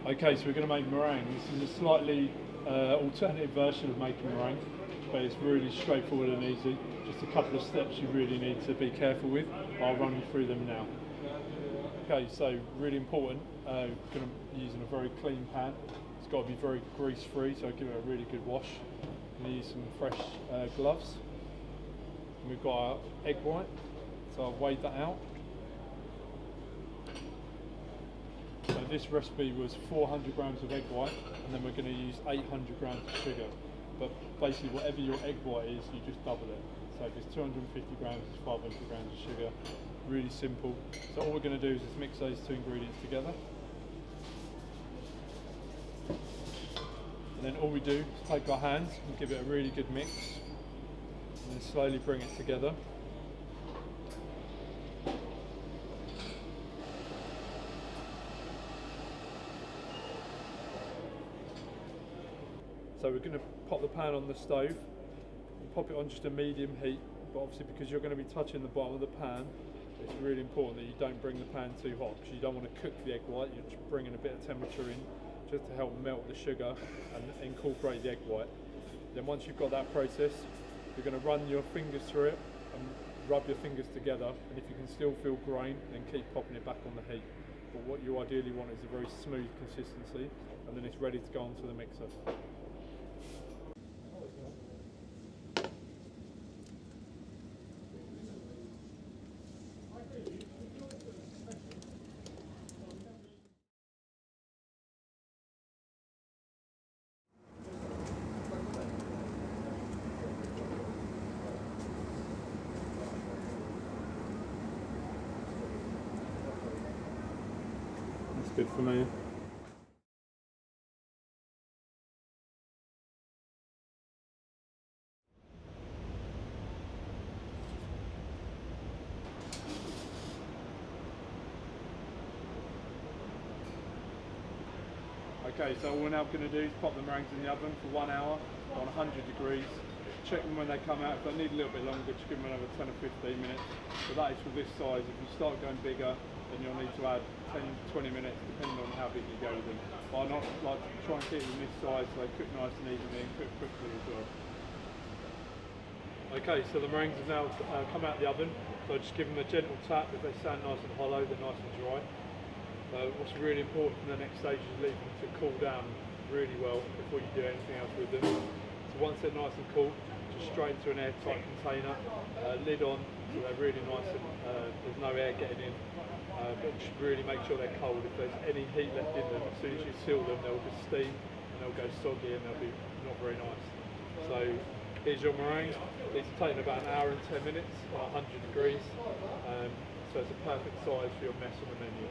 Okay, so we're going to make meringue. This is a slightly alternative version of making meringue, but it's really straightforward and easy. Just a couple of steps you really need to be careful with. I'll run you through them now. Okay, so really important, going to be using a very clean pan. It's got to be very grease free, so give it a really good wash. Going to use some fresh gloves. And we've got our egg white, so I've weighed that out. So this recipe was 400 grams of egg white, and then we're going to use 800 grams of sugar. But basically whatever your egg white is, you just double it. So if it's 250 grams, it's 500 grams of sugar. Really simple. So all we're going to do is just mix those two ingredients together. And then all we do is take our hands and give it a really good mix, and then slowly bring it together. So we're going to pop the pan on the stove and pop it on just a medium heat, but obviously because you're going to be touching the bottom of the pan, it's really important that you don't bring the pan too hot, because you don't want to cook the egg white. You're just bringing a bit of temperature in just to help melt the sugar and incorporate the egg white. Then once you've got that process, you're going to run your fingers through it and rub your fingers together, and if you can still feel grain, then keep popping it back on the heat. But what you ideally want is a very smooth consistency, and then it's ready to go onto the mixer. That's good for me. Okay, so all we're now going to do is pop the meringues in the oven for 1 hour on 100 degrees. Check them when they come out. If they need a little bit longer, just give them another 10 or 15 minutes. So that is for this size. If you start going bigger, then you'll need to add 10 20 minutes depending on how big you go with them. But I not like to try and keep them this size so they cook nice and evenly and cook quickly as well. Okay, so the meringues have now come out of the oven. So just give them a gentle tap. If they sound nice and hollow, they're nice and dry. What's really important for the next stage is leave them to cool down really well before you do anything else with them. So once they're nice and cool, just straight into an airtight container, lid on, so they're really nice and there's no air getting in. But just really make sure they're cold. If there's any heat left in them, as soon as you seal them, they'll just steam and they'll go soggy and they'll be not very nice. So here's your meringue. These are taking about an hour and 10 minutes at 100 degrees. So it's a perfect size for your mess on the menu.